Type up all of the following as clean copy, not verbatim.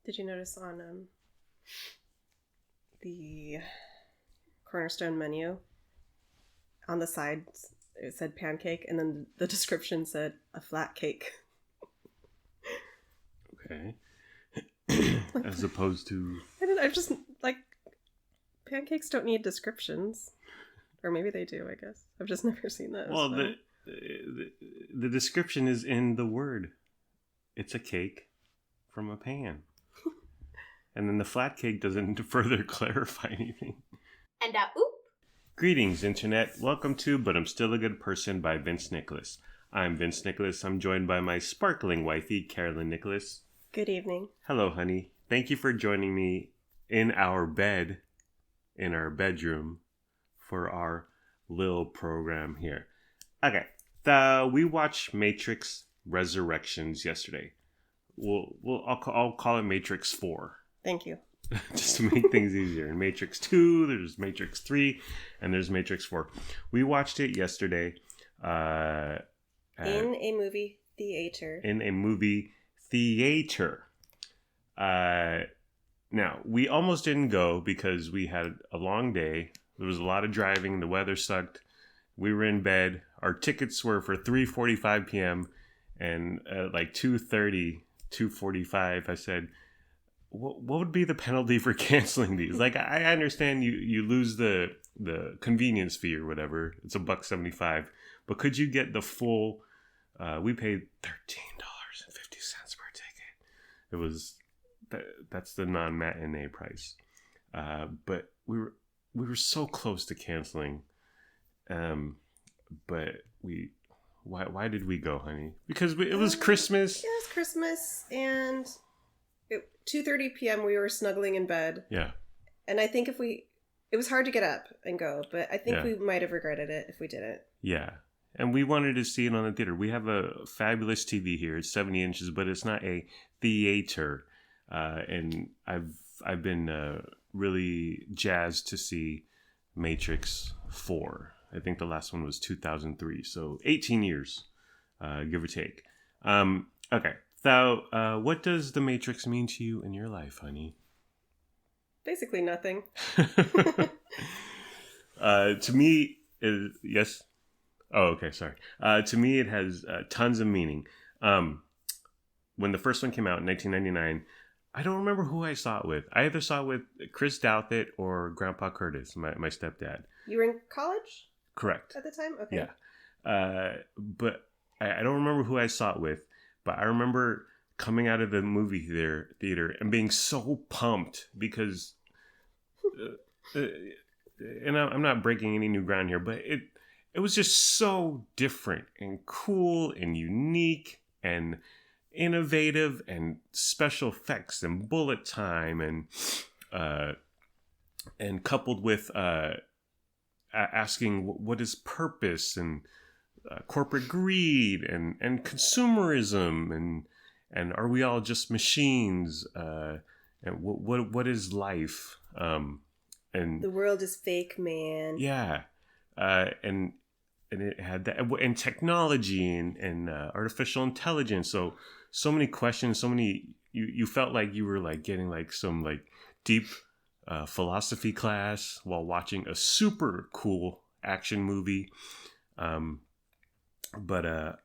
Did you notice on the Cornerstone menu on the side it said pancake, and then the description said a flat cake? Okay. As opposed to... I've just, like, pancakes don't need descriptions. Or maybe they do, I guess. I've just never seen those. Well, the description is in the word. It's a cake from a pan. And then the flat cake doesn't further clarify anything. And oop! Greetings, Internet. Welcome to But I'm Still a Good Person by Vince Nicholas. I'm Vince Nicholas. I'm joined by my sparkling wifey, Carolyn Nicholas. Good evening. Hello, honey. Thank you for joining me in our bed, in our bedroom, for our little program here. Okay, we watched Matrix Resurrections yesterday. I'll call it Matrix 4. Thank you. Just to make things easier. In Matrix 2, there's Matrix 3, and there's Matrix 4. We watched it yesterday. In a movie theater. In a movie theater. Now, we almost didn't go because we had a long day. There was a lot of driving. The weather sucked. We were in bed. Our tickets were for 3:45 p.m. And at like 2:45, I said, what would be the penalty for canceling these? Like, I understand you lose the convenience fee or whatever. It's $1.75. But could you get the full... we paid $13.50 per ticket. It was... That's the non-matinee price. But we were so close to canceling. But why did we go, honey? Because it was Christmas. Yeah, it was Christmas, and 2:30 p.m. we were snuggling in bed. Yeah. And I think it was hard to get up and go, but I think we might have regretted it if we didn't. Yeah. And we wanted to see it on the theater. We have a fabulous TV here. It's 70 inches, but it's not a theater. And I've been really jazzed to see Matrix 4. I think the last one was 2003, so 18 years, give or take. Okay, so what does the Matrix mean to you in your life, honey? Basically nothing. To me, yes. Oh, okay, sorry. To me, it has tons of meaning. When the first one came out in 1999, I don't remember who I saw it with. I either saw it with Chris Douthit or Grandpa Curtis, my stepdad. You were in college? Correct. At the time? Okay. Yeah. But I don't remember who I saw it with, but I remember coming out of the movie theater and being so pumped because, and I'm not breaking any new ground here, but it was just so different and cool and unique and innovative and special effects and bullet time and coupled with asking what is purpose and corporate greed and consumerism and are we all just machines and what is life and the world is fake, man. Yeah. And it had that and technology and artificial intelligence. So many questions, so many, you felt like you were like getting like some like deep philosophy class while watching a super cool action movie. But I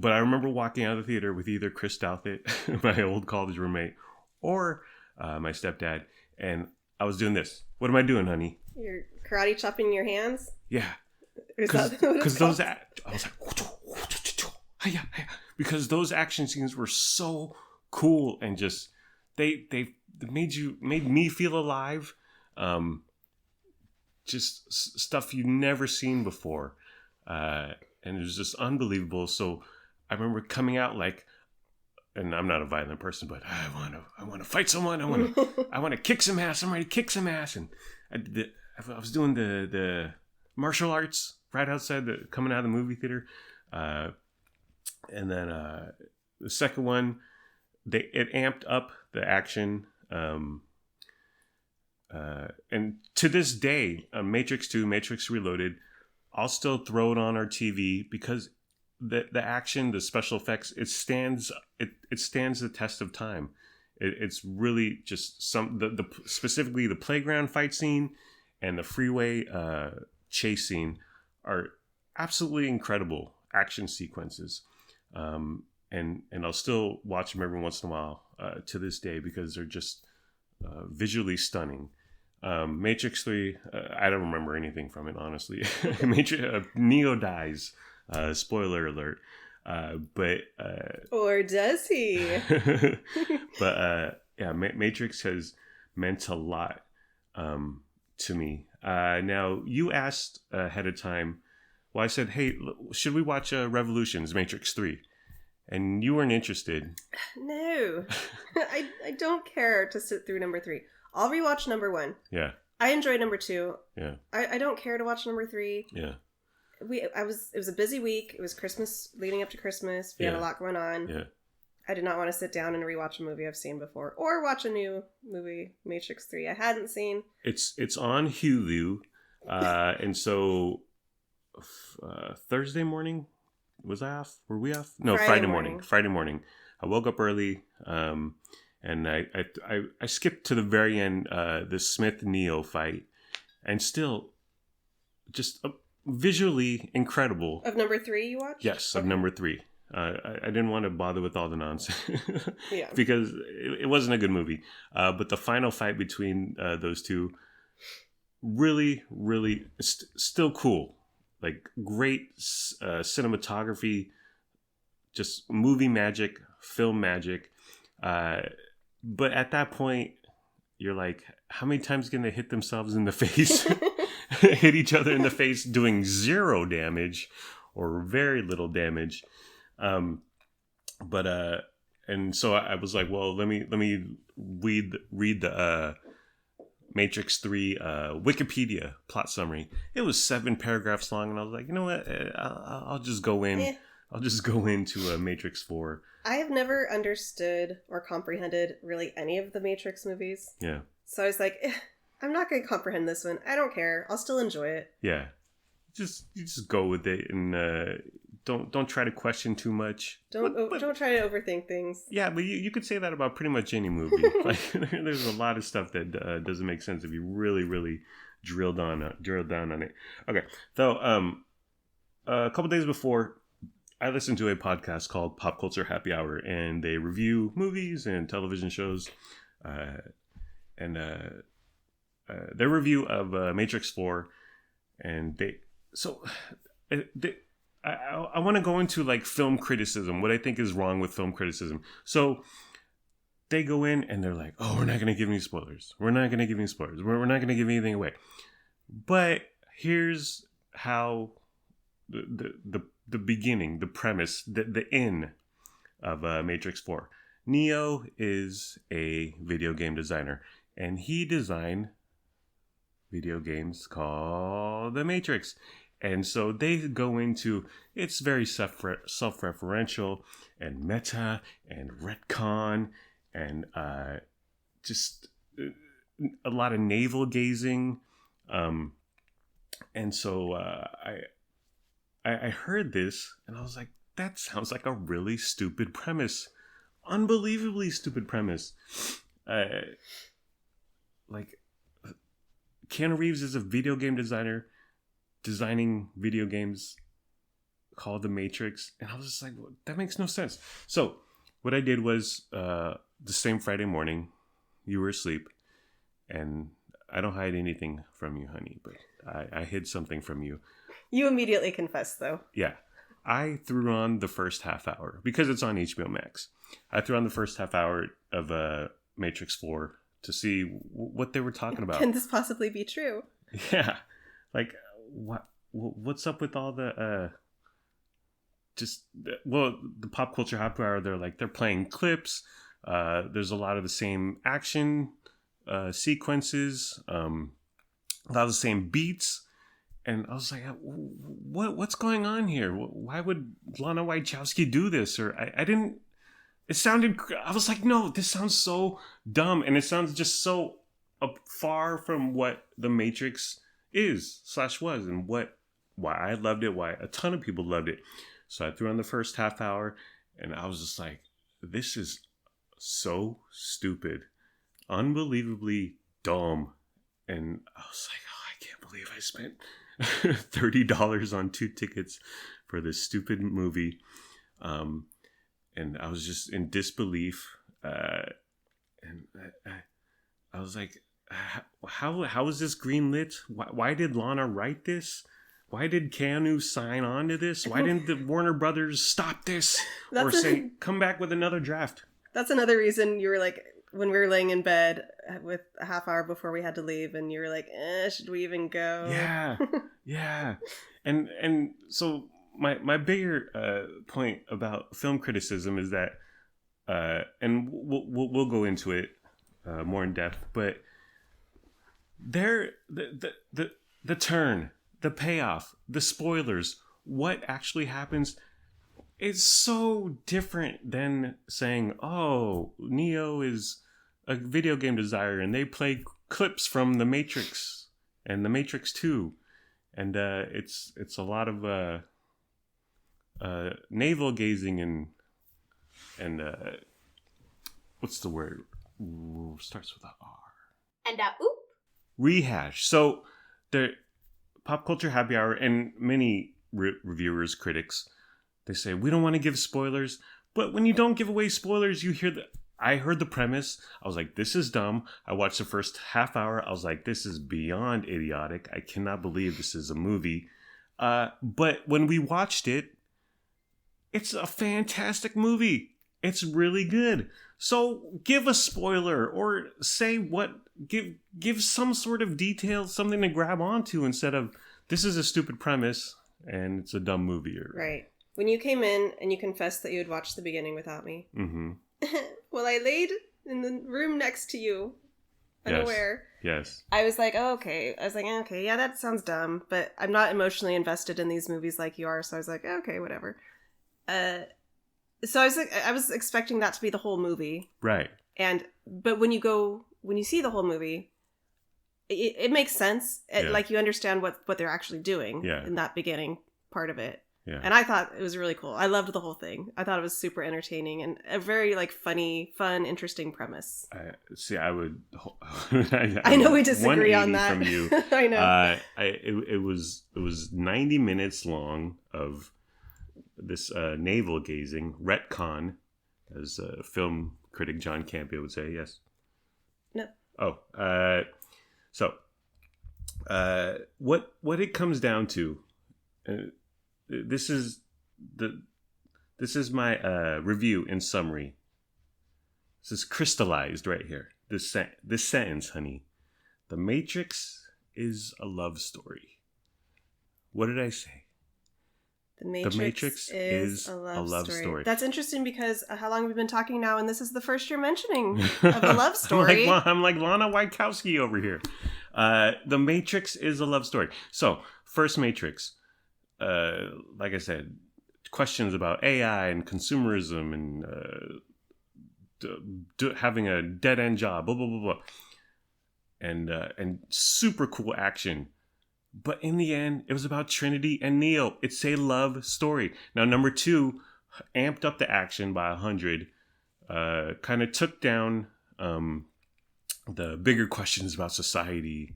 remember walking out of the theater with either Chris Douthit, my old college roommate, or my stepdad, and I was doing this. What am I doing, honey? You're karate chopping your hands? Yeah. Because those I was like, because those action scenes were so cool and just they made me feel alive. Just stuff you'd never seen before, and it was just unbelievable. So I remember coming out like, and I'm not a violent person, but I want to fight someone. I want to kick some ass. I'm ready to kick some ass, and I was doing the martial arts right outside coming out of the movie theater. And then the second one, it amped up the action. And to this day, Matrix 2, Matrix Reloaded, I'll still throw it on our TV because the action, the special effects, it stands the test of time. It's really just the specifically the playground fight scene and the freeway chase scene are absolutely incredible action sequences. And I'll still watch them every once in a while to this day because they're just visually stunning. Matrix 3, I don't remember anything from it, honestly. Neo dies. Spoiler alert. But or does he? But yeah, Matrix has meant a lot to me. Now, you asked ahead of time. Well, I said, hey, should we watch Revolutions, Matrix 3? And you weren't interested. No. I don't care to sit through number 3. I'll rewatch number 1. Yeah. I enjoyed number 2. Yeah. I don't care to watch number 3. Yeah. It was a busy week. It was Christmas, leading up to Christmas. We had a lot going on. Yeah. I did not want to sit down and rewatch a movie I've seen before, or watch a new movie, Matrix 3, I hadn't seen. It's on Hulu, and so Thursday morning, was I off? Were we off? No, Friday morning. Friday morning. I woke up early, and I skipped to the very end, the Smith-Neo fight, and still just visually incredible. Of number 3 you watched? Yes, of number 3. I didn't want to bother with all the nonsense yeah. because it wasn't a good movie. But the final fight between those two, really, really still cool. Like great cinematography, just movie magic, film magic. But at that point, you're like, how many times can they hit themselves in the face? Hit each other in the face doing 0 damage or very little damage. And so I was like, well, let me read the Matrix 3 Wikipedia plot summary. It was 7 paragraphs long, and I was like, you know what? I'll just go in. I'll just go into Matrix 4. I have never understood or comprehended really any of the Matrix movies. Yeah. So I was like, I'm not going to comprehend this one. I don't care. I'll still enjoy it. Yeah. You just go with it, and don't try to question too much. Don't try to overthink things. Yeah, but you could say that about pretty much any movie. Like, there's a lot of stuff that doesn't make sense if you really, really drill down on it. Okay, so a couple days before, I listened to a podcast called Pop Culture Happy Hour, and they review movies and television shows, and their review of Matrix 4, and I want to go into like film criticism, what I think is wrong with film criticism. So they go in and they're like, oh, we're not going to give any spoilers. We're not going to give any spoilers. We're not going to give anything away. But here's how the beginning, the premise, the end of Matrix 4. Neo is a video game designer, and he designed video games called The Matrix. And so they go into, it's very self-referential and meta and retcon and just a lot of navel gazing. And so I heard this and I was like, that sounds like a really stupid premise. Unbelievably stupid premise. Like, Keanu Reeves is a video game designer designing video games called The Matrix, and I was just like, well, that makes no sense. So what I did was the same Friday morning, you were asleep, and I don't hide anything from you, honey, but I hid something from you. You immediately confessed, though. Yeah. I threw on the first half hour because it's on HBO Max. I threw on the first half hour of Matrix 4 to see what they were talking about. Can this possibly be true? Yeah. Like, what's up with all the the Pop Culture Happy Hour, they're playing clips. There's a lot of the same action sequences, a lot of the same beats. And I was like, what's going on here? Why would Lana Wachowski do this? Or I didn't, it sounded, I was like, no, this sounds so dumb. And it sounds just so far from what The Matrix is/was, and why I loved it, why a ton of people loved it. So I threw on the first half hour, and I was just like, this is so stupid, unbelievably dumb. And I was like, oh, I can't believe I spent $30 on 2 tickets for this stupid movie. And I was just in disbelief. And I was like, how is this greenlit? Why did Lana write this? Why did Keanu sign on to this? Why didn't the Warner Brothers stop this? Or say, come back with another draft? That's another reason you were like, when we were laying in bed with a half hour before we had to leave, and you were like, should we even go? Yeah, yeah. And so my bigger point about film criticism is that, and we'll go into it more in depth, but the turn, the payoff, the spoilers, what actually happens is so different than saying, oh, Neo is a video game designer and they play clips from The Matrix and The Matrix 2. And it's a lot of navel gazing and what's the word? Ooh, starts with a R. And oop. Rehash. So the Pop Culture Happy Hour and many reviewers, critics, they say, we don't want to give spoilers. But when you don't give away spoilers, you hear I heard the premise. I was like, this is dumb. I watched the first half hour. I was like, this is beyond idiotic. I cannot believe this is a movie. But when we watched it, it's a fantastic movie. It's really good. So give a spoiler or say give some sort of detail, something to grab onto instead of this is a stupid premise and it's a dumb movie. Right. When you came in and you confessed that you had watched the beginning without me. Mm-hmm. Well, I laid in the room next to you, unaware. Yes. I was like, oh, okay. I was like, okay, yeah, that sounds dumb, but I'm not emotionally invested in these movies like you are, so I was like, okay, whatever. So I was expecting that to be the whole movie. Right. But when you see the whole movie, it makes sense. Like you understand what they're actually doing in that beginning part of it. Yeah. And I thought it was really cool. I loved the whole thing. I thought it was super entertaining and a very like funny, fun, interesting premise. See, I would. I know we disagree on that. From you, I know. It was 90 minutes long of this navel gazing retcon, as film critic John Campea would say. Yes. No. Oh. So, what it comes down to. This is my review in summary. This is crystallized right here. This sentence, honey. The Matrix is a love story. What did I say? The Matrix is a love story. That's interesting because how long have we been talking now, and this is the first you're mentioning of a love story. I'm like Lana Wachowski over here. The Matrix is a love story. So, first Matrix. Like I said, questions about AI and consumerism and having a dead end job, blah blah blah blah, and super cool action. But in the end, it was about Trinity and Neo. It's a love story. Now, number 2 amped up the action by 100. Kind of took down the bigger questions about society.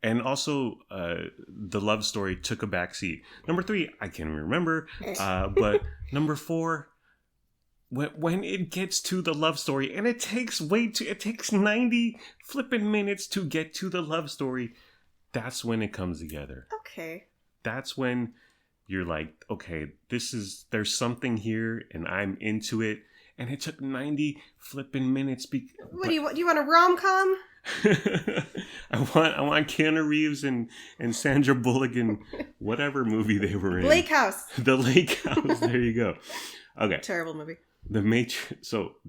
And also, the love story took a backseat. Number 3, I can't remember. But number 4, when it gets to the love story, and it takes 90 flipping minutes to get to the love story, that's when it comes together. Okay. That's when you're like, okay, there's something here, and I'm into it. And it took 90 flipping minutes. Do you want a rom-com? I want Keanu Reeves and Sandra Bullock in whatever movie they were in. Lake House. The Lake House. There you go. Okay. Terrible movie. The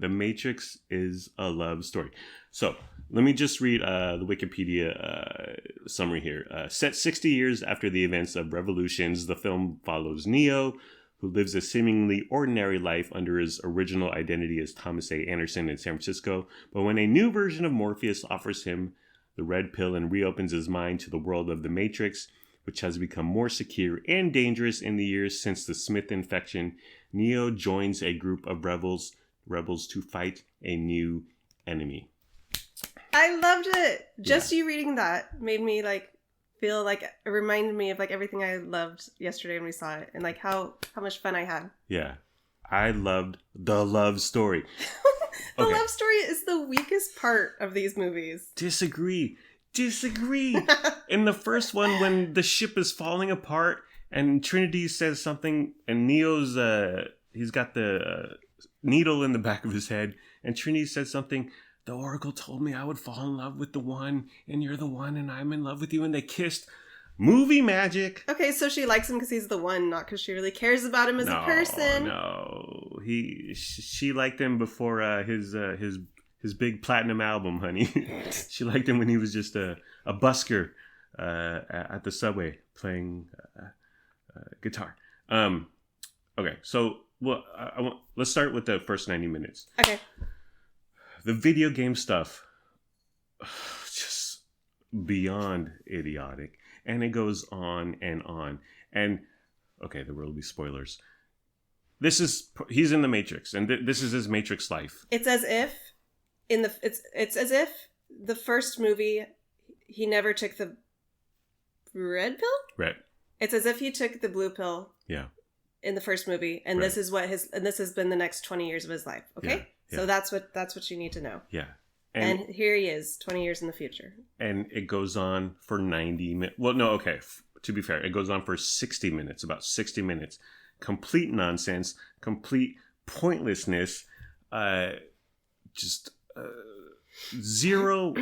Matrix is a love story. So let me just read the Wikipedia summary here. Set 60 years after the events of Revolutions, the film follows Neo, who lives a seemingly ordinary life under his original identity as Thomas A. Anderson in San Francisco. But when a new version of Morpheus offers him the red pill and reopens his mind to the world of the Matrix, which has become more secure and dangerous in the years since the Smith infection, Neo joins a group of rebels rebels to fight a new enemy. I loved it. Just you reading that made me like feel like it reminded me of like everything I loved yesterday when we saw it, and like how much fun I had. Yeah, I loved the love story. The love story is the weakest part of these movies. Disagree. In the first one, when the ship is falling apart and Trinity says something, and Neo's he's got the needle in the back of his head, and Trinity says something. The Oracle told me I would fall in love with the one, and you're the one, and I'm in love with you, and they kissed. Movie magic. Okay, so she likes him because he's the one, not because she really cares about him as a person. No, she liked him before his big platinum album, honey. She liked him when he was just a busker at the subway playing guitar. Okay, so let's start with the first 90 minutes. Okay. The video game stuff, just beyond idiotic. And it goes on and on. And, okay, there will be spoilers. He's in the Matrix, and this is his Matrix life. It's as if, it's as if the first movie, he never took the red pill? Right. It's as if he took the blue pill. Yeah. In the first movie, and this is this has been the next 20 years of his life. Okay? Yeah. So that's what you need to know. Yeah. And here he is, 20 years in the future. And it goes on for 90 minutes. Well, no, okay. To be fair, it goes on for 60 minutes, about 60 minutes. Complete nonsense, complete pointlessness, just zero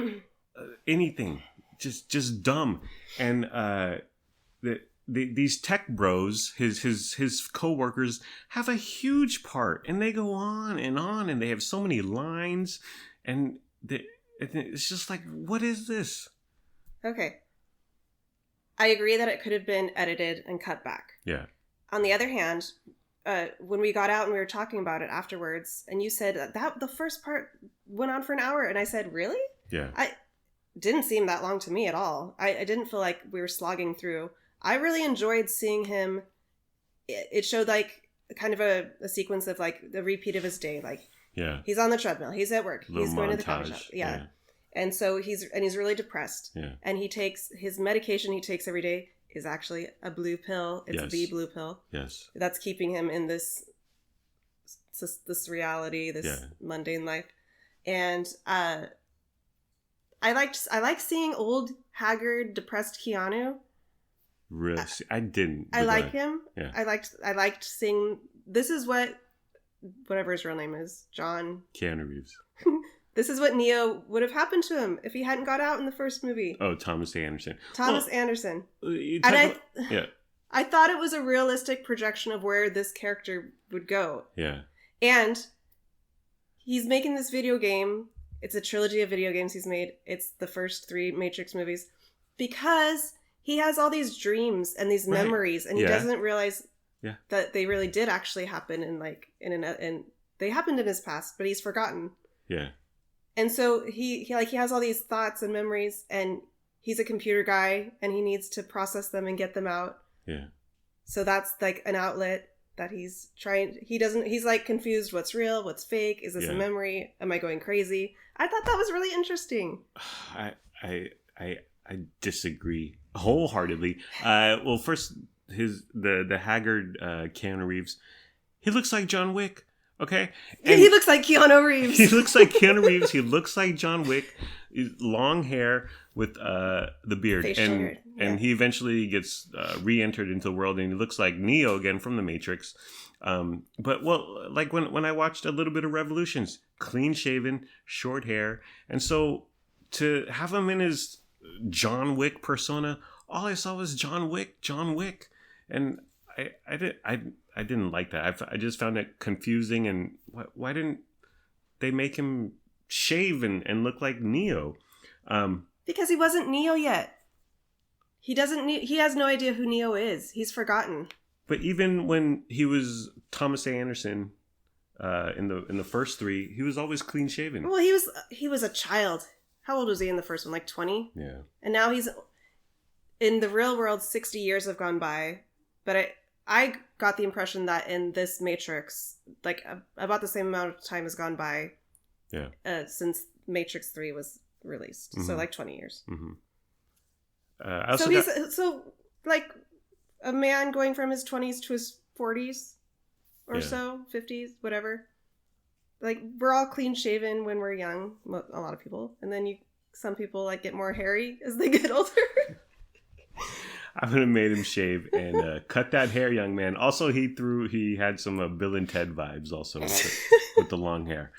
anything. Just dumb. And these tech bros, his co-workers, have a huge part. And they go on, and they have so many lines. And it's just like, what is this? Okay. I agree that it could have been edited and cut back. Yeah. On the other hand, when we got out and we were talking about it afterwards, and you said that the first part went on for an hour, and I said, really? Yeah. I didn't seem that long to me at all. I didn't feel like we were slogging through. I really enjoyed seeing him. It showed like kind of a sequence of like the repeat of his day, like. Yeah. He's on the treadmill. He's at work. He's going to the coffee shop. Yeah. And so he's really depressed. Yeah. And he takes his medication he takes every day is actually a blue pill. It's the blue pill. Yes. That's keeping him in this reality, this mundane life. And I like seeing old, haggard, depressed Keanu. Really? I didn't. I like him. Yeah. I liked seeing. This is what. Whatever his real name is, John. Keanu Reeves. This is what Neo would have happened to him if he hadn't got out in the first movie. Oh, Thomas Anderson. Anderson. I thought it was a realistic projection of where this character would go. Yeah. And he's making this video game. It's a trilogy of video games he's made. It's the first 3 Matrix movies. Because he has all these dreams and these memories, and he doesn't realize... Yeah. That they really did actually happen and they happened in his past, but he's forgotten. Yeah. And so he has all these thoughts and memories, and he's a computer guy, and he needs to process them and get them out. Yeah. So that's like an outlet that he's trying. He's like confused. What's real? What's fake? Is this a memory? Am I going crazy? I thought that was really interesting. I disagree wholeheartedly. Well, first. The haggard Keanu Reeves, he looks like John Wick. Okay, and he looks like Keanu Reeves. He looks like Keanu Reeves. He looks like John Wick. Long hair with the beard, and he eventually gets re-entered into the world, and he looks like Neo again from the Matrix. But like when I watched a little bit of Revolutions, clean shaven, short hair, and so to have him in his John Wick persona, all I saw was John Wick. And I didn't like that. I just found it confusing. And why didn't they make him shave and look like Neo? Because he wasn't Neo yet. He has no idea who Neo is. He's forgotten. But even when he was Thomas A. Anderson in the first 3, he was always clean shaven. Well, he was a child. How old was he in the first one? Like 20? Yeah. And now he's in the real world. 60 years have gone by. But I got the impression that in this Matrix, like about the same amount of time has gone by since Matrix 3 was released. So like 20 years. So like a man going from his 20s to his 40s or so, 50s, whatever. Like, we're all clean shaven when we're young, a lot of people. And then some people like get more hairy as they get older. I would have made him shave and cut that hair, young man. Also, he had some Bill and Ted vibes also with the long hair.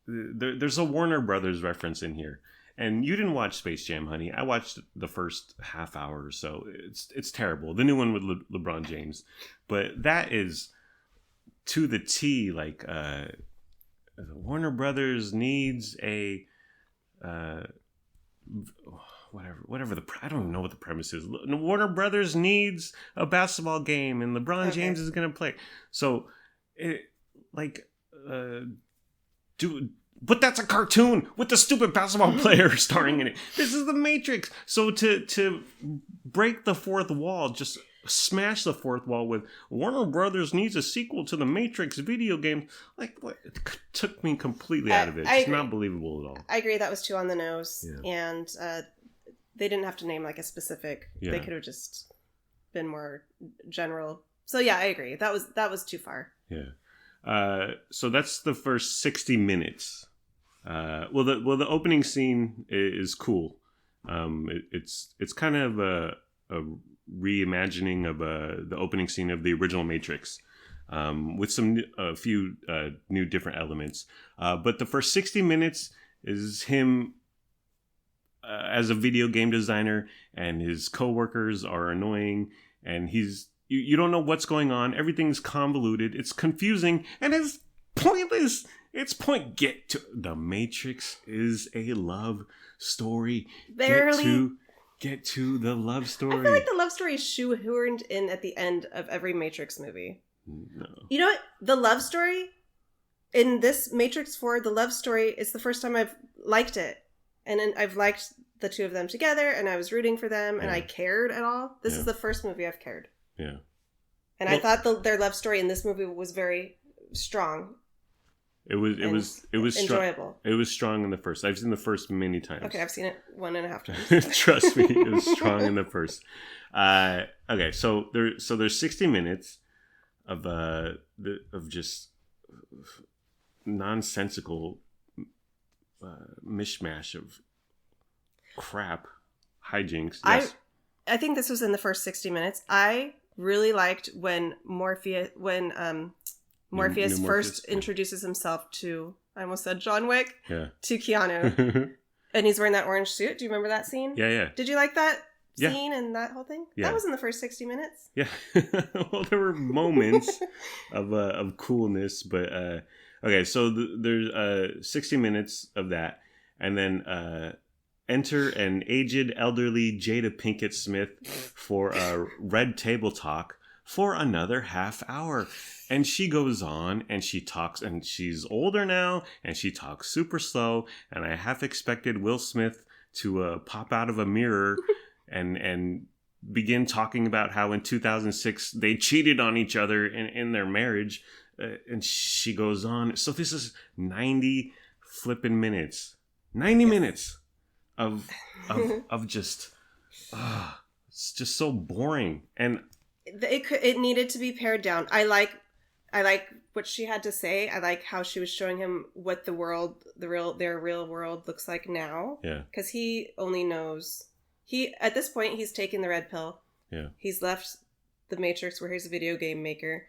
There's a Warner Brothers reference in here. And you didn't watch Space Jam, honey. I watched the first half hour or so. It's terrible. The new one with LeBron James. But that is to the T, like Warner Brothers needs a whatever I don't know what the premise is. Warner Brothers needs a basketball game and LeBron James is going to play. So but that's a cartoon with the stupid basketball player starring in it. This is the Matrix. So to break the fourth wall, just smash the fourth wall with Warner Brothers needs a sequel to the Matrix video game. Like, what? It took me completely out of it. It's not believable at all. I agree. That was too on the nose. Yeah. And they didn't have to name like a specific. Yeah. They could have just been more general. So yeah, I agree. That was too far. Yeah. So that's the first 60 minutes. The opening scene is cool. It's kind of a reimagining of the opening scene of the original Matrix, with a few new different elements. But the first 60 minutes is him as a video game designer, and his coworkers are annoying, and you don't know what's going on. Everything's convoluted. It's confusing, and it's pointless. The Matrix is a love story. Barely. Get to the love story. I feel like the love story is shoehorned in at the end of every Matrix movie. No. You know what? The love story in this Matrix 4, the love story is the first time I've liked it. And then I've liked the two of them together, and I was rooting for them, and I cared at all. This is the first movie I've cared. Yeah. And I thought their love story in this movie was very strong. It was enjoyable. It was strong in the first. I've seen the first many times. Okay, I've seen it 1.5 times. Trust me, it was strong in the first. Okay, so there's 60 minutes of just nonsensical mishmash of crap hijinks. Yes. I think this was in the first 60 minutes. I really liked when Morpheus first introduces himself to, I almost said John Wick, to Keanu. And he's wearing that orange suit. Do you remember that scene? Yeah. Did you like that scene and that whole thing? Yeah. That was in the first 60 minutes. Yeah. Well, there were moments of coolness, but okay, so there's 60 minutes of that. And then enter an aged, elderly Jada Pinkett Smith for a Red Table Talk for another half hour. And she goes on and she talks, and she's older now and she talks super slow. And I half expected Will Smith to pop out of a mirror and begin talking about how in 2006 they cheated on each other in their marriage. And she goes on. So this is 90 flipping minutes. 90 minutes of just, it's just so boring. And it needed to be pared down. I like what she had to say. I like how she was showing him what their real world looks like now. Yeah. Because he only knows, at this point, he's taken the red pill. Yeah. He's left the Matrix where he's a video game maker.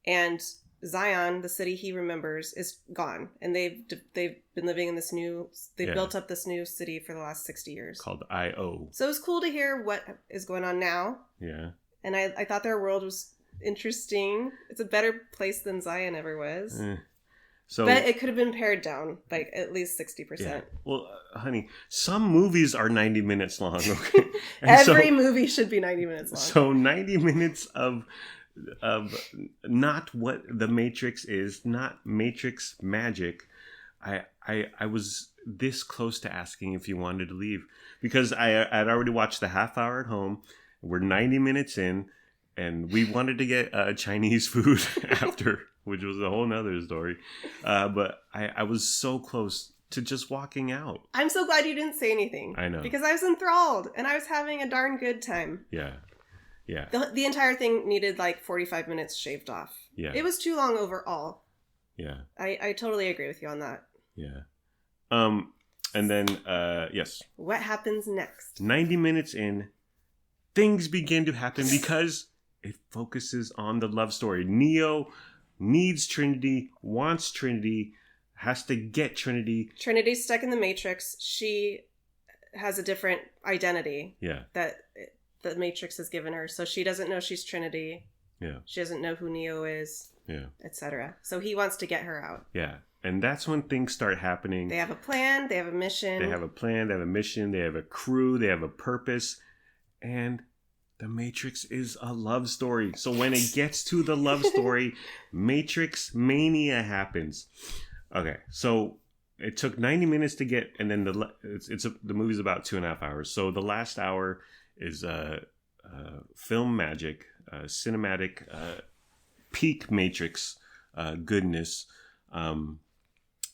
And Zion, the city he remembers, is gone. And they've been living in this built up this new city for the last 60 years. Called I.O. So it was cool to hear what is going on now. Yeah. And I thought their world was interesting. It's a better place than Zion ever was. But it could have been pared down by at least 60%. Yeah. Well, honey, some movies are 90 minutes long. Okay? Every movie should be 90 minutes long. So 90 minutes of not what the Matrix is, not Matrix magic. I was this close to asking if you wanted to leave, because I'd already watched the half hour at home. We're 90 minutes in, and we wanted to get Chinese food after, which was a whole nother story. But I was so close to just walking out. I'm so glad you didn't say anything. I know. Because I was enthralled and I was having a darn good time. Yeah. Yeah. The entire thing needed like 45 minutes shaved off. Yeah. It was too long overall. Yeah. I totally agree with you on that. Yeah. And then, yes. What happens next? 90 minutes in, things begin to happen because it focuses on the love story. Neo needs Trinity, wants Trinity, has to get Trinity. Trinity's stuck in the Matrix. She has a different identity. Yeah. That the Matrix has given her. So she doesn't know she's Trinity. Yeah. She doesn't know who Neo is. Yeah. Etc. So he wants to get her out. Yeah. And that's when things start happening. They have a plan. They have a mission. They have a plan. They have a mission. They have a crew. They have a purpose. And the Matrix is a love story. So when it gets to the love story, Matrix mania happens. Okay, so it took 90 minutes to get, and then the movie's about 2.5 hours. So the last hour is film magic, cinematic, peak Matrix goodness, and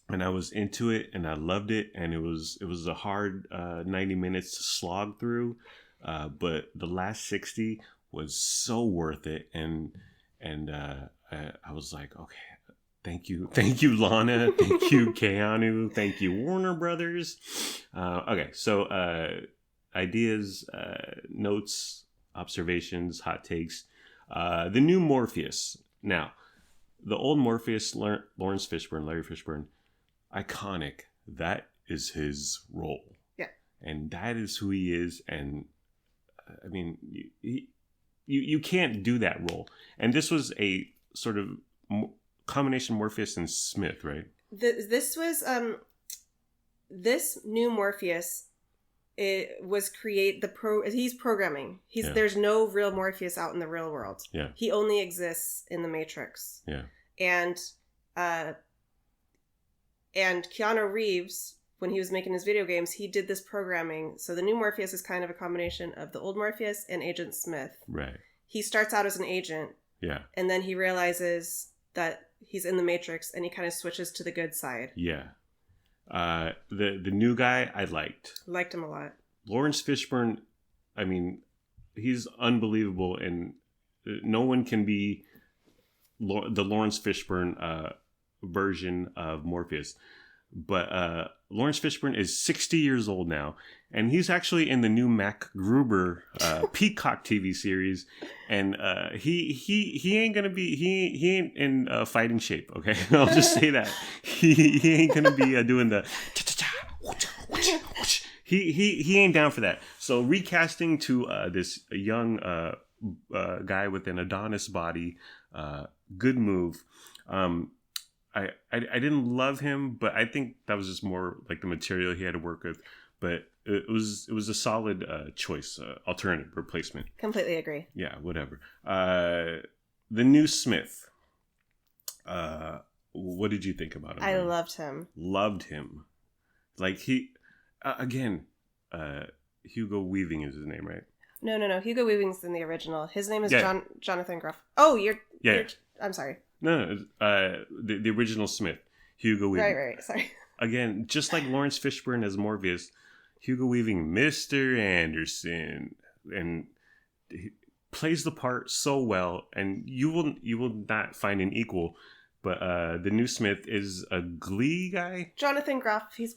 I was into it, and I loved it, and it was a hard 90 minutes to slog through, but the last 60 was so worth it, and I was like, okay. Thank you, Lana. Thank you, Keanu. Thank you, Warner Brothers. Okay, so ideas, notes, observations, hot takes. The new Morpheus. Now, the old Morpheus, Lawrence Fishburne, Larry Fishburne, iconic. That is his role. Yeah. And that is who he is. And I mean, you can't do that role. And this was a sort of combination Morpheus and Smith, right? This was this new Morpheus. It was he's programming. There's no real Morpheus out in the real world. Yeah. He only exists in the Matrix. Yeah. And Keanu Reeves, when he was making his video games, he did this programming. So the new Morpheus is kind of a combination of the old Morpheus and Agent Smith. Right. He starts out as an agent. Yeah. And then he realizes that he's in the Matrix, and he kind of switches to the good side. Yeah. The new guy I liked him a lot. Lawrence Fishburne, I mean, he's unbelievable, and no one can be the Lawrence Fishburne version of Morpheus. But Lawrence Fishburne is 60 years old now, and he's actually in the new Mac Gruber Peacock TV series, and he ain't gonna be he ain't in fighting shape. Okay, I'll just say that he ain't gonna be doing the he ain't down for that. So recasting to this young guy with an Adonis body, good move. I didn't love him, but I think that was just more like the material he had to work with. But it was a solid choice, alternative replacement. Completely agree. Yeah, whatever. The new Smith. What did you think about him? I loved him. Loved him. Like he, again, Hugo Weaving is his name, right? No. Hugo Weaving's in the original. His name is Jonathan Groff. Oh, you're I'm sorry. No, the original Smith, Hugo Weaving. Right. Sorry. Again, just like Lawrence Fishburne as Morpheus, Hugo Weaving, Mr. Anderson, and he plays the part so well, and you will not find an equal. But the new Smith is a Glee guy. Jonathan Groff. He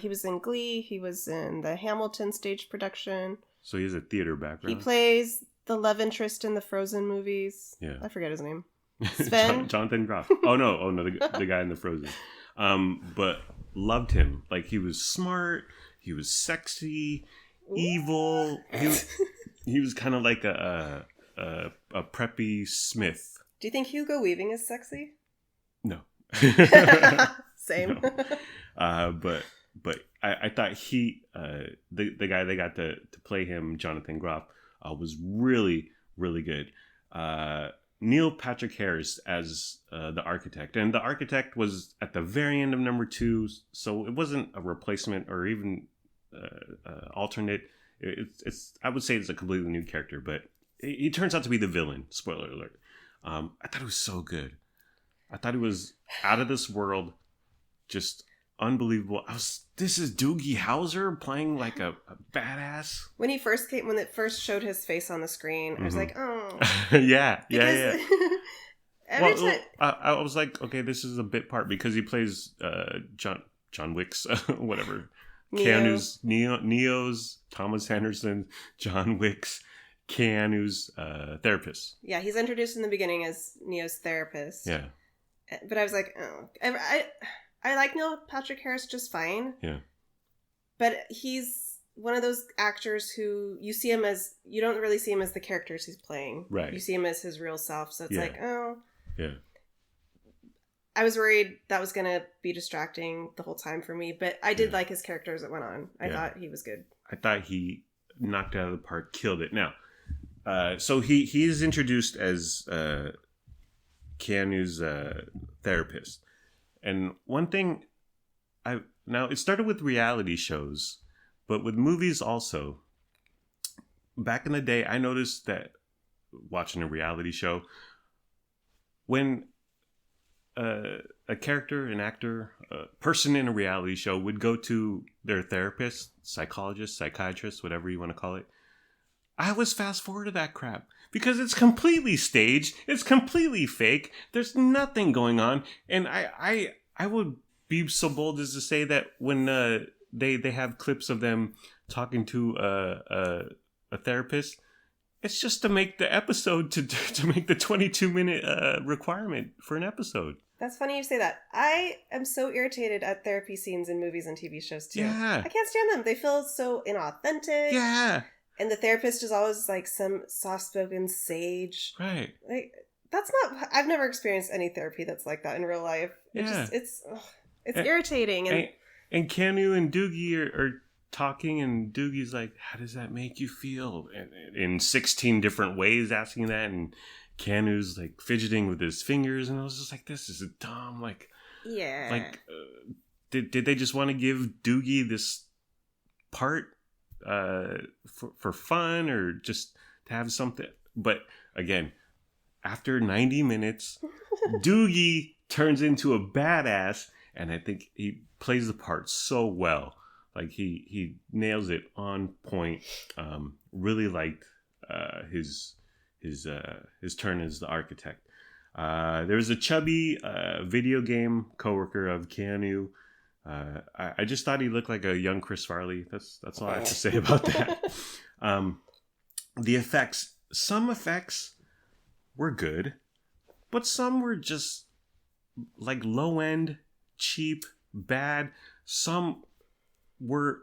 was in Glee. He was in the Hamilton stage production. So he has a theater background. He plays the love interest in the Frozen movies. Yeah, I forget his name. Sven? Jonathan Groff. Oh no, the guy in the Frozen. But loved him. Like he was smart. He was sexy, evil. He was kind of like a preppy Smith. Do you think Hugo Weaving is sexy? No. Same. No. But I thought the guy they got to play him, Jonathan Groff, was really, really good. Neil Patrick Harris as the architect. And the architect was at the very end of number 2, so it wasn't a replacement or even alternate. It's I would say it's a completely new character, but he turns out to be the villain. Spoiler alert. I thought it was so good. I thought it was out of this world, just unbelievable. This is Doogie Howser playing like a badass. When it first showed his face on the screen, I was like, oh. yeah. I was like, okay, this is a bit part because he plays John Wick's, whatever. Keanu's, Neo's, Thomas Anderson, John Wick's, Keanu's therapist. Yeah, he's introduced in the beginning as Neo's therapist. Yeah. But I was like, oh. I like Neil Patrick Harris just fine. Yeah. But he's one of those actors who you don't really see him as the characters he's playing. Right. You see him as his real self. So it's like, oh. Yeah. I was worried that was going to be distracting the whole time for me, but I did like his character as it went on. I thought he was good. I thought he knocked it out of the park, killed it. Now, so he is introduced as Keanu's therapist. And one thing, now it started with reality shows, but with movies also. Back in the day, I noticed that watching a reality show, when a character, an actor, a person in a reality show would go to their therapist, psychologist, psychiatrist, whatever you want to call it, I always fast forward to that crap because it's completely staged. It's completely fake. There's nothing going on. And I would be so bold as to say that when they have clips of them talking to a therapist, it's just to make the episode, to make the 22-minute requirement for an episode. That's funny you say that. I am so irritated at therapy scenes in movies and TV shows too. Yeah. I can't stand them. They feel so inauthentic. Yeah. And the therapist is always like some soft-spoken sage. Right. Like, that's not... I've never experienced any therapy that's like that in real life. It's irritating. And Keanu and Doogie are talking, and Doogie's like, how does that make you feel? And in 16 different ways asking that, and Keanu's like fidgeting with his fingers, and I was just like, this is dumb. Like, yeah. Like, did they just want to give Doogie this part for fun, or just to have something? But again, after 90 minutes, Doogie turns into a badass, and I think he plays the part so well. Like he nails it on point. Really liked his turn as the architect. There was a chubby video game coworker of Keanu. I just thought he looked like a young Chris Farley. That's all I have to say about that. The effects. Some effects were good, but some were just like low end, cheap, bad. Some were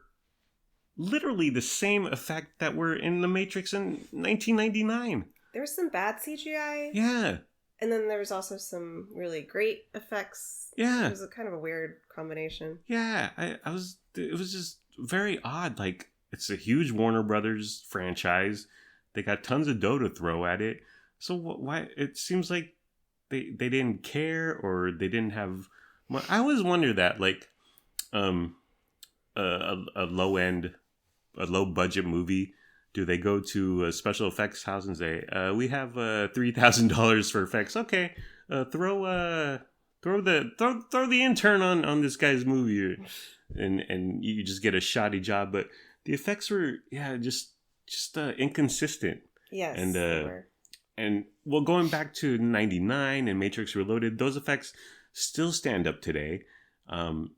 literally the same effect that were in The Matrix in 1999. There was some bad CGI. Yeah. And then there was also some really great effects. Yeah. It was a kind of a weird combination. Yeah. It was just very odd. Like, it's a huge Warner Brothers franchise. They got tons of dough to throw at it. So why? It seems like they didn't care, or they didn't have... I always wonder that, like, a low budget movie, do they go to a special effects house and say, we have $3,000 for effects? Okay, throw the intern on this guy's movie, and you just get a shoddy job. But the effects were just inconsistent. Yes, and well, going back to 99 and Matrix Reloaded, those effects still stand up today. And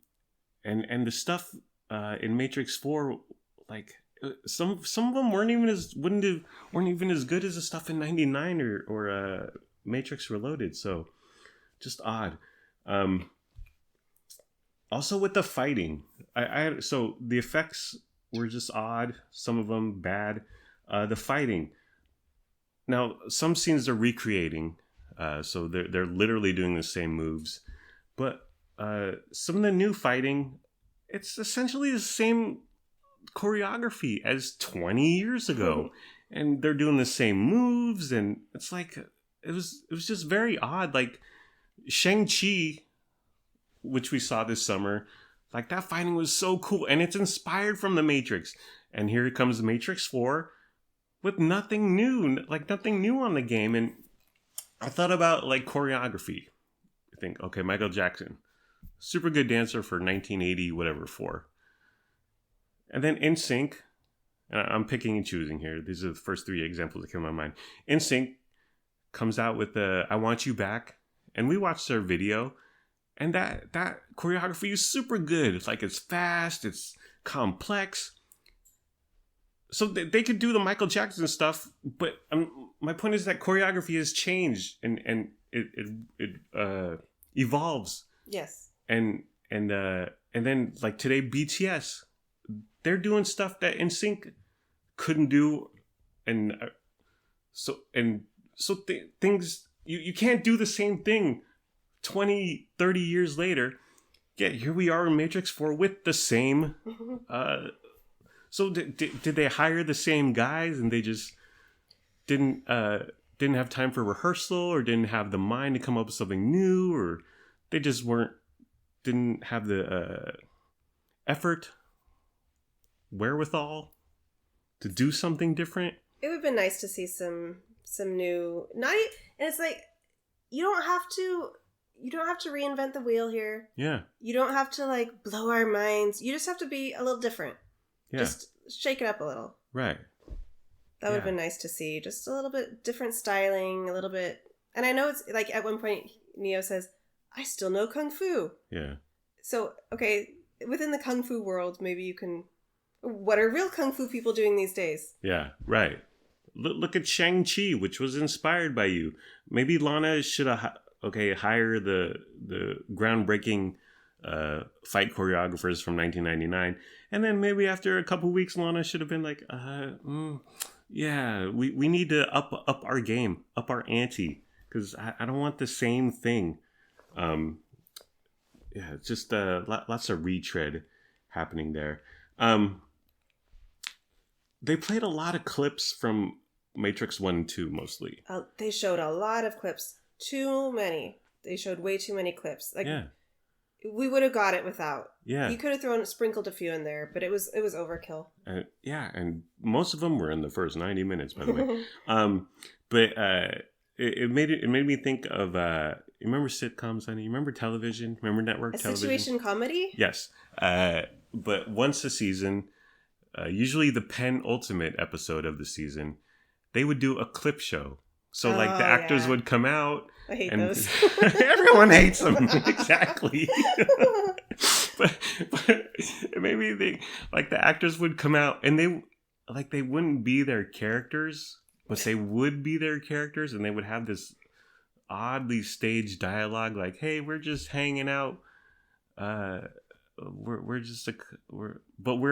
the stuff in Matrix 4, like some of them weren't even as good as the stuff in 99 or Matrix Reloaded. So just odd. Also with the fighting, so the effects were just odd. Some of them bad. The fighting. Now some scenes they're recreating, so they're literally doing the same moves, but some of the new fighting, it's essentially the same choreography as 20 years ago, and they're doing the same moves, and it's like it was just very odd. Like Shang-Chi, which we saw this summer, like that fighting was so cool, and it's inspired from The Matrix. And here comes The Matrix 4. with nothing new, like nothing new on the game. And I thought about like choreography. I think, okay, Michael Jackson, super good dancer for 1980, whatever, for. And then NSYNC, and I'm picking and choosing here. These are the first three examples that come to my mind. NSYNC comes out with the I Want You Back. And we watched their video. And that choreography is super good. It's like it's fast, it's complex. So they could do the Michael Jackson stuff, but my point is that choreography has changed and it evolves. Yes. And then like today BTS, they're doing stuff that NSYNC couldn't do, and things you can't do the same thing 20, 30 years later. Yeah, here we are in Matrix 4 with the same. So did they hire the same guys and they just didn't have time for rehearsal, or didn't have the mind to come up with something new, or they just didn't have the effort, wherewithal to do something different? It would have been nice to see some new, and it's like you don't have to reinvent the wheel here. Yeah. You don't have to like blow our minds. You just have to be a little different. Yeah. Just shake it up a little. Right. That would have been nice to see. Just a little bit different styling, a little bit. And I know it's like at one point Neo says, I still know Kung Fu. Yeah. So, okay, within the Kung Fu world, maybe you can... What are real Kung Fu people doing these days? Yeah, right. Look at Shang-Chi, which was inspired by you. Maybe Lana should have... hire the groundbreaking fight choreographers from 1999, and then maybe after a couple weeks, Lana should have been like, we need to up our game, up our ante, because I don't want the same thing. It's just lots of retread happening there. They played a lot of clips from Matrix 1 and 2 mostly. They showed a lot of clips. Too many. They showed way too many clips. Like, we would have got it without. Yeah. You could have sprinkled a few in there, but it was overkill. And most of them were in the first 90 minutes, by the way. But it made me think of you remember sitcoms, honey? You remember television? Remember network television? Situation comedy? Yes. But once a season, usually the penultimate episode of the season, they would do a clip show. So, like, the actors would come out. I hate those. Everyone hates them. Exactly. but it made me think, like, the actors would come out, and they wouldn't be their characters, but they would be their characters, and they would have this oddly staged dialogue, like, hey, we're just hanging out. We're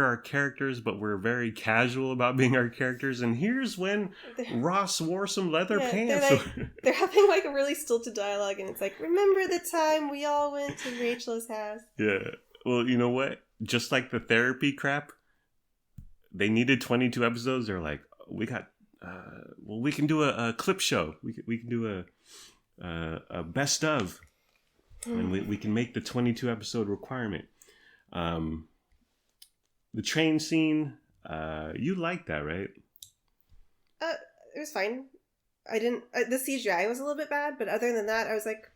our characters, but we're very casual about being our characters. And here's when Ross wore some leather pants. They're having like a really stilted dialogue, and it's like, remember the time we all went to Rachel's house? Yeah. Well, you know what? Just like the therapy crap, they needed 22 episodes. They're like, we can do a clip show. We can do a best of, and we can make the 22 episode requirement. The train scene, you liked that, right? It was fine. I didn't. The CGI was a little bit bad, but other than that, I was like,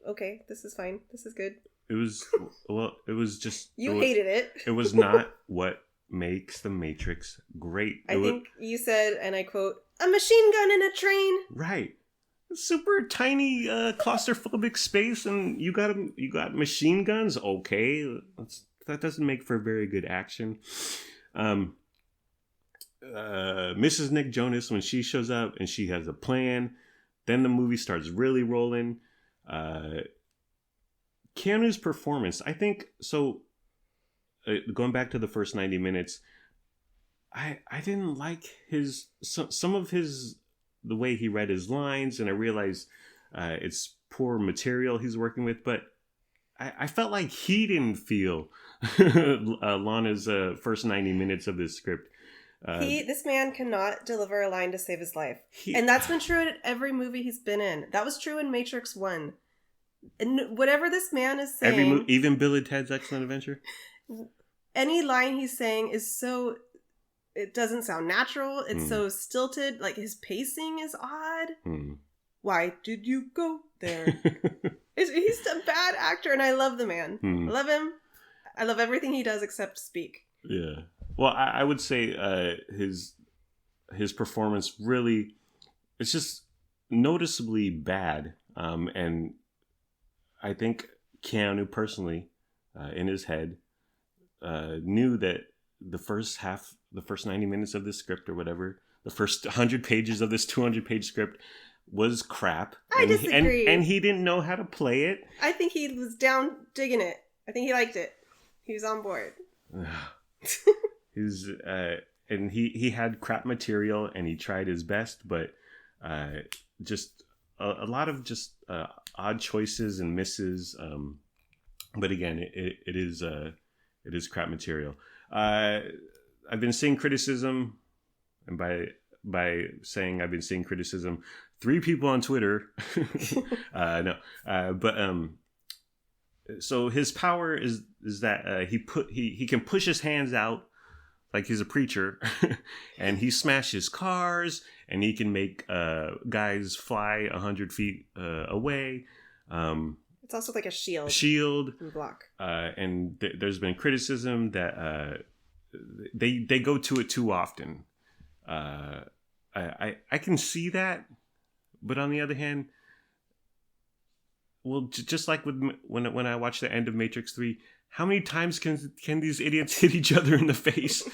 okay, this is fine. This is good. It was It was just hated it. It was not what makes the Matrix great. I think you said, and I quote, "A machine gun in a train." Right. Super tiny claustrophobic space, and you got machine guns. Okay, that doesn't make for very good action. Mrs. Nick Jonas, when she shows up and she has a plan, then the movie starts really rolling. Keanu's performance, I think, so going back to the first 90 minutes, I didn't like some of his, the way he read his lines, and I realized it's poor material he's working with, but I felt like he didn't feel Lana's first 90 minutes of this script. This man cannot deliver a line to save his life. And that's been true in every movie he's been in. That was true in Matrix 1. And whatever this man is saying... even Bill and Ted's Excellent Adventure? Any line he's saying is so it doesn't sound natural. It's so stilted. Like, his pacing is odd. Why did you go there? He's a bad actor, and I love the man. I love him. I love everything he does except speak. Yeah. Well, I would say his performance really, it's just noticeably bad. And I think Keanu personally, in his head, knew that the first 90 minutes of this script or whatever, the first 100 pages of this 200-page script was crap. I disagree. And he didn't know how to play it. I think he was down digging it. I think he liked it. He was on board. And he had crap material and he tried his best, but just a lot of just odd choices and misses. But again, it is crap material. I've been seeing criticism, and by saying I've been seeing criticism, 3 people on Twitter. So his power is that he can push his hands out like he's a preacher, and he smashes cars, and he can make guys fly 100 feet away. It's also like a shield. And block. And there's been criticism that they go to it too often. I can see that, but on the other hand, well, just like with when I watched the end of Matrix 3, how many times can these idiots hit each other in the face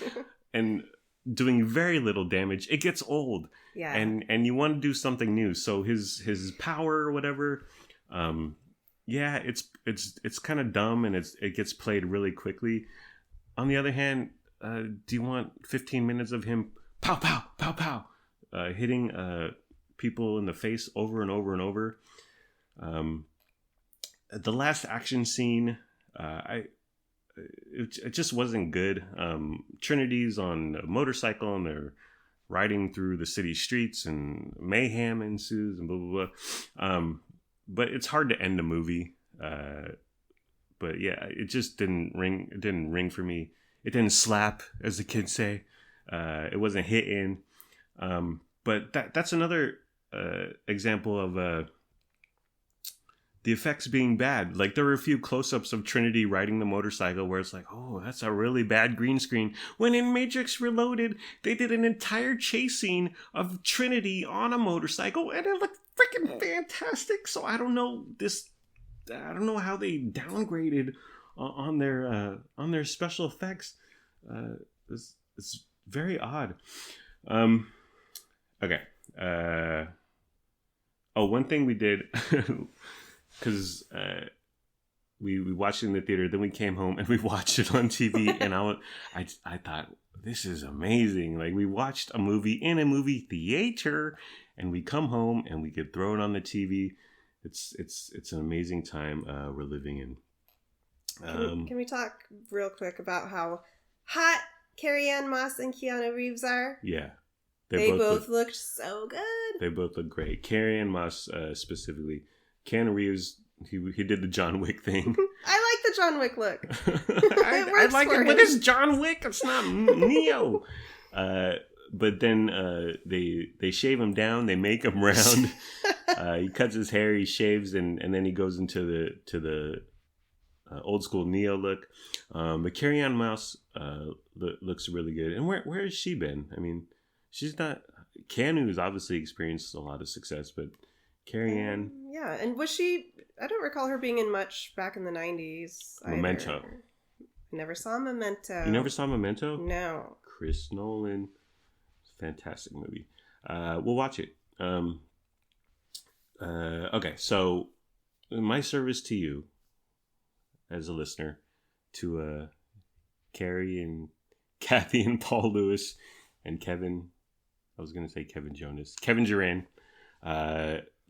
and doing very little damage? It gets old. Yeah. And you want to do something new. So his power or whatever, it's kind of dumb, and it gets played really quickly. On the other hand, do you want 15 minutes of him pow pow pow pow hitting people in the face over and over and over? The last action scene, it just wasn't good. Trinity's on a motorcycle and they're riding through the city streets, and mayhem ensues and blah blah blah. But it's hard to end a movie. But yeah, it just didn't ring. It didn't ring for me. It didn't slap, as the kids say. It wasn't hitting. But that's another example of the effects being bad. Like, there were a few close-ups of Trinity riding the motorcycle where it's like, oh, that's a really bad green screen. When in Matrix Reloaded, they did an entire chase scene of Trinity on a motorcycle, and it looked freaking fantastic. So I don't know how they downgraded on their special effects. It's very odd. Okay. One thing we did, because we watched it in the theater, then we came home and we watched it on TV, and I thought, this is amazing. Like, we watched a movie in a movie theater, and we come home and we could throw it on the TV. It's an amazing time we're living in. Can we talk real quick about how hot Carrie-Anne Moss and Keanu Reeves are? Yeah. They both looked so good. They both look great. Carrie-Anne Moss specifically. Keanu Reeves, he did the John Wick thing. I like the John Wick look. I like it, but it's John Wick. It's not Neo. But then they shave him down. They make him round. He cuts his hair. He shaves, and then he goes into the old school Neo look. But Carrie-Anne Moss looks really good. And where has she been? I mean, she's not. Keanu's obviously experienced a lot of success, but Carrie-Anne. Yeah, and was she? I don't recall her being in much back in the 90s. Memento. Either. I never saw Memento. You never saw Memento? No. Chris Nolan. Fantastic movie. We'll watch it. Okay, so my service to you as a listener, to Carrie and Kathy and Paul Lewis and Kevin, I was going to say Kevin Jonas, Kevin Duran,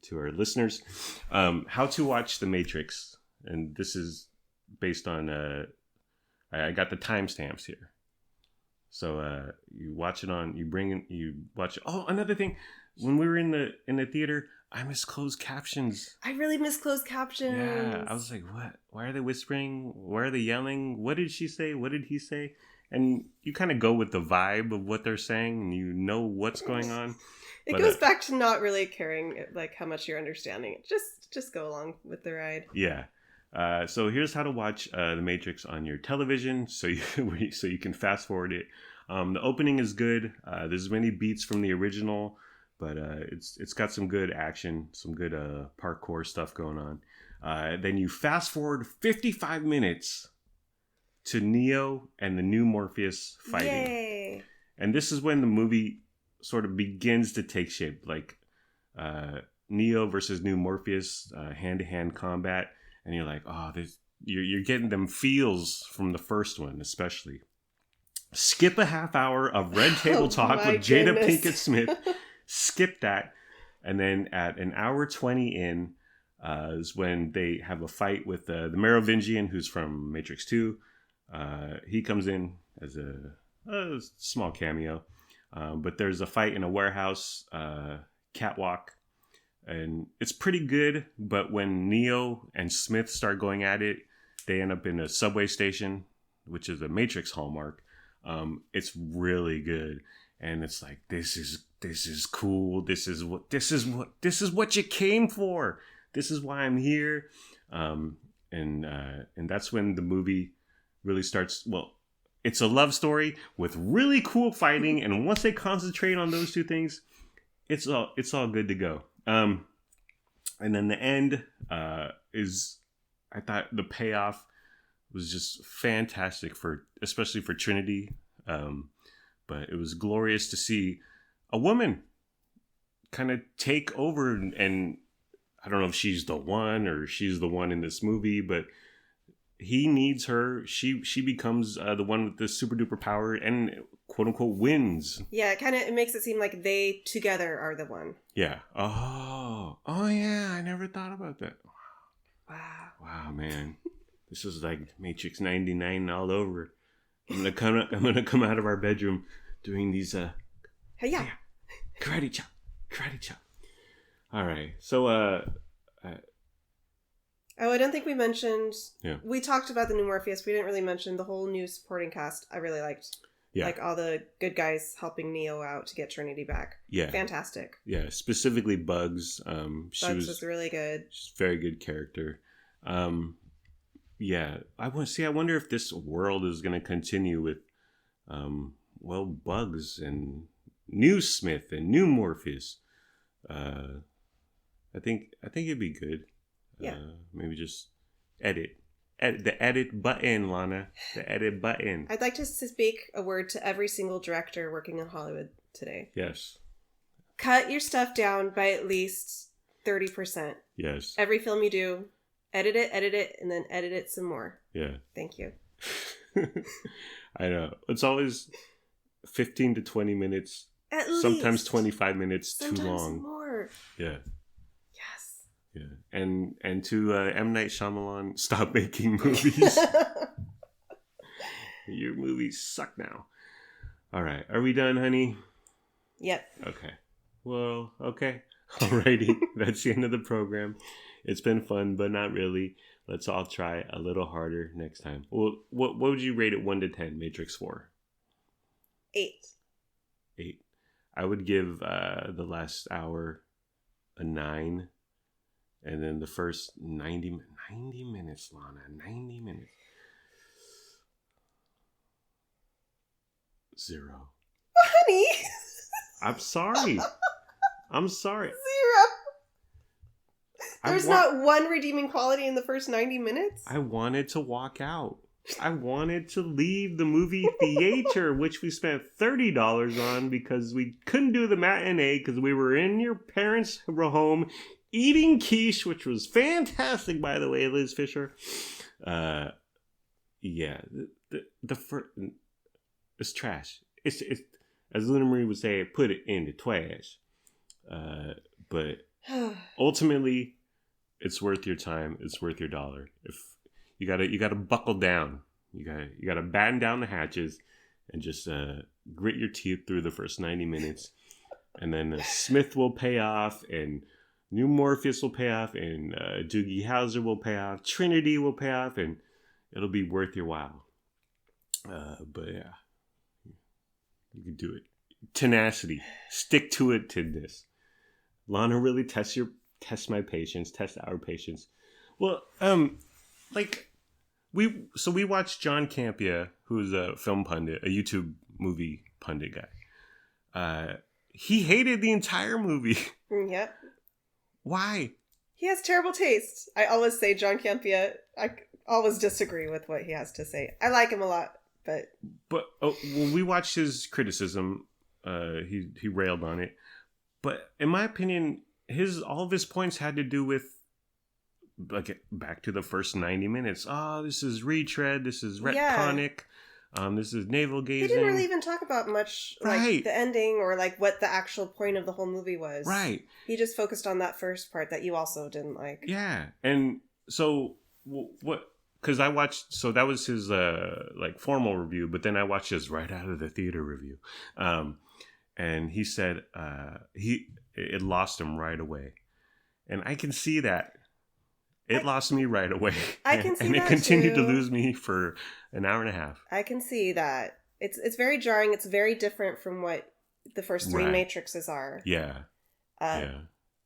to our listeners, how to watch The Matrix. And this is based on, I got the timestamps here. So you watch it on, you watch. Oh, another thing, when we were in the theater, I miss closed captions. I really miss closed captions. Yeah, I was like, what? Why are they whispering? Why are they yelling? What did she say? What did he say? and you kind of go with the vibe of what they're saying, and you know what's going on. It goes back to not really caring like how much you're understanding it. Just go along with the ride. Yeah. So here's how to watch The Matrix on your television, so you can fast forward it. The opening is good. There's many beats from the original, but it's got some good action, some good parkour stuff going on. Then you fast forward 55 minutes to Neo and the new Morpheus fighting. Yay. And this is when the movie sort of begins to take shape, like Neo versus new Morpheus, hand-to-hand combat. And you're like, oh, you're getting them feels from the first one, especially. Skip a half hour of Red Table Talk with Jada Pinkett Smith. Skip that. And then at an hour 20 in is when they have a fight with the Merovingian, who's from Matrix 2. He comes in as a small cameo. But there's a fight in a warehouse, catwalk. And it's pretty good, but when Neo and Smith start going at it, they end up in a subway station, which is a Matrix hallmark. It's really good, and it's like this is cool. This is what you came for. This is why I'm here. And that's when the movie really starts. Well, it's a love story with really cool fighting, and once they concentrate on those two things, it's all good to go. And then the end I thought the payoff was just fantastic especially for Trinity. But it was glorious to see a woman kind of take over, and I don't know if she's the one or she's the one in this movie, but he needs her. She becomes the one with the super duper power and quote unquote wins. Yeah, it makes it seem like they together are the one. Yeah. Oh yeah. I never thought about that. Wow, man. This is like Matrix 99 all over. I'm gonna come out of our bedroom doing these hey-ya. Karate chop. All right. So I don't think we mentioned. Yeah. We talked about the new Morpheus. We didn't really mention the whole new supporting cast. I really liked. Yeah. Like all the good guys helping Neo out to get Trinity back. Yeah. Fantastic. Yeah. Specifically Bugs. Bugs was really good. She's a very good character. Yeah. I wonder if this world is going to continue with, Bugs and new Smith and new Morpheus. I think it'd be good. Yeah. Maybe just edit the edit button, Lana. The edit button. I'd like to speak a word to every single director working in Hollywood today. Yes. Cut your stuff down by at least 30%. Yes. Every film you do, edit it, and then edit it some more. Yeah. Thank you. I know. It's always 15 to 20 minutes. At least. Sometimes 25 minutes too long. Sometimes more. Yeah. Yes. Yeah. And to M. Night Shyamalan, stop making movies. Your movies suck now. All right. Are we done, honey? Yep. Okay. Well, okay. Alrighty. That's the end of the program. It's been fun, but not really. Let's all try a little harder next time. Well, what would you rate it 1 to 10, Matrix 4? 8. 8. I would give the last hour a 9. And then the first 90 minutes, Lana. 90 minutes. 0. Honey! I'm sorry. 0. There's not one redeeming quality in the first 90 minutes? I wanted to walk out. I wanted to leave the movie theater, which we spent $30 on because we couldn't do the matinee because we were in your parents' home eating quiche, which was fantastic, by the way, Liz Fisher. Yeah, the first, it's trash. It's as Luna Marie would say, put it in the trash. But ultimately, it's worth your time. It's worth your dollar. If you gotta buckle down. You gotta batten down the hatches and just grit your teeth through the first 90 minutes, and then Smith will pay off, and new Morpheus will pay off, and Doogie Howser will pay off, Trinity will pay off, and it'll be worth your while. But yeah, you can do it. Tenacity, stick to it. To this, Lana really test my patience, test our patience. Well, we watched John Campea, who's a film pundit, a YouTube movie pundit guy. He hated the entire movie. Yep. Why? He has terrible taste. I always say John Campea. I always disagree with what he has to say. I like him a lot, but when we watched his criticism, he railed on it. But in my opinion, all of his points had to do with like back to the first 90 minutes. Oh, this is retread. This is retconic. This is navel gazing. He didn't really even talk about much like the ending or like what the actual point of the whole movie was. Right. He just focused on that first part that you also didn't like. Yeah. And so what, because I watched, so that was his like formal review, but then I watched his right out of the theater review. And he said it lost him right away. And I can see that. It lost me right away. I can see that, and it continued to lose me for an hour and a half. I can see that. It's very jarring. It's very different from what the first three Matrixes are. Yeah. Yeah.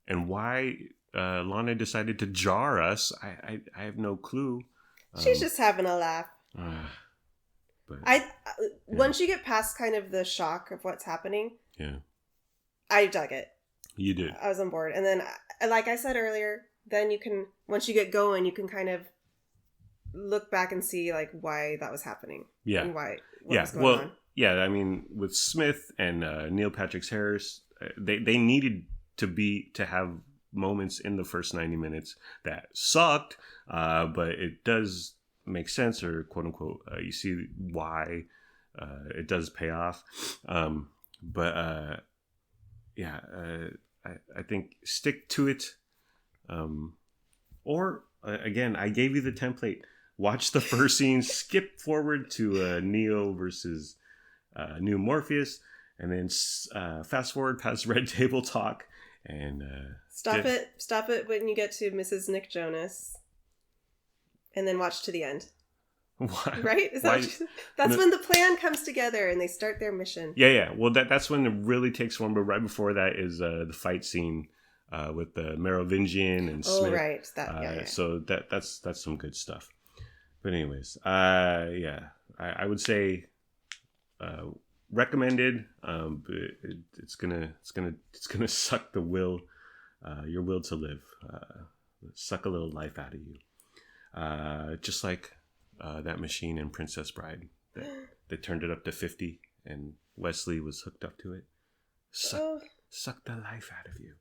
And why Lana decided to jar us, I have no clue. She's just having a laugh. But once you get past kind of the shock of what's happening, I dug it. You did. I was on board. And then, like I said earlier, then you can, once you get going, you can kind of look back and see like why that was happening. Yeah. And what was going on. Yeah, I mean, with Smith and Neil Patrick Harris, they needed to have moments in the first 90 minutes that sucked, but it does make sense, or quote unquote, you see why it does pay off. I think stick to it. Again, I gave you the template. Watch the first scene, skip forward to Neo versus New Morpheus, and then fast forward past Red Table Talk, and stop it when you get to Mrs. Nick Jonas, and then watch to the end. Why? Right? That's when the plan comes together and they start their mission. Yeah. Well, that's when it really takes form. But right before that is the fight scene with the Merovingian and Smith. Oh, right. So that's some good stuff. But anyways, I would say recommended. But it's gonna suck the will, your will to live, suck a little life out of you, just like that machine in Princess Bride that turned it up to 50, and Wesley was hooked up to it. Suck the life out of you.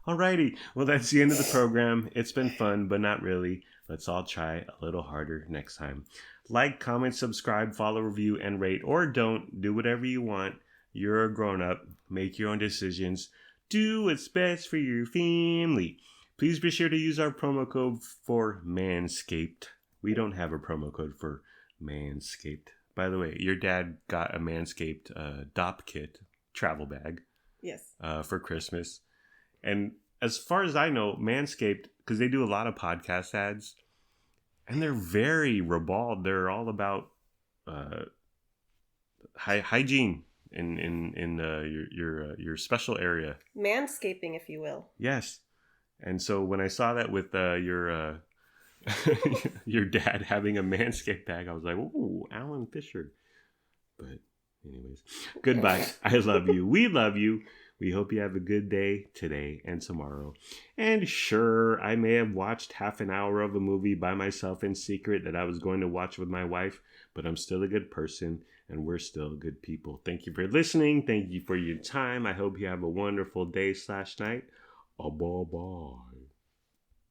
Alrighty, well, that's the end of the program. It's been fun, but not really. Let's all try a little harder next time. Like, comment, subscribe, follow, review, and rate, or don't. Do whatever you want. You're a grown-up. Make your own decisions. Do what's best for your family. Please be sure to use our promo code for Manscaped. We don't have a promo code for Manscaped. By the way, your dad got a Manscaped DOP kit travel bag. Yes. For Christmas. And as far as I know, Manscaped, because they do a lot of podcast ads, and they're very ribald. They're all about hygiene in your special area. Manscaping, if you will. Yes. And so when I saw that with your your dad having a Manscaped bag, I was like, ooh, Alan Fisher. But anyways, goodbye. I love you. We love you. We hope you have a good day today and tomorrow. And sure, I may have watched half an hour of a movie by myself in secret that I was going to watch with my wife, but I'm still a good person and we're still good people. Thank you for listening. Thank you for your time. I hope you have a wonderful day/night. Bye-bye.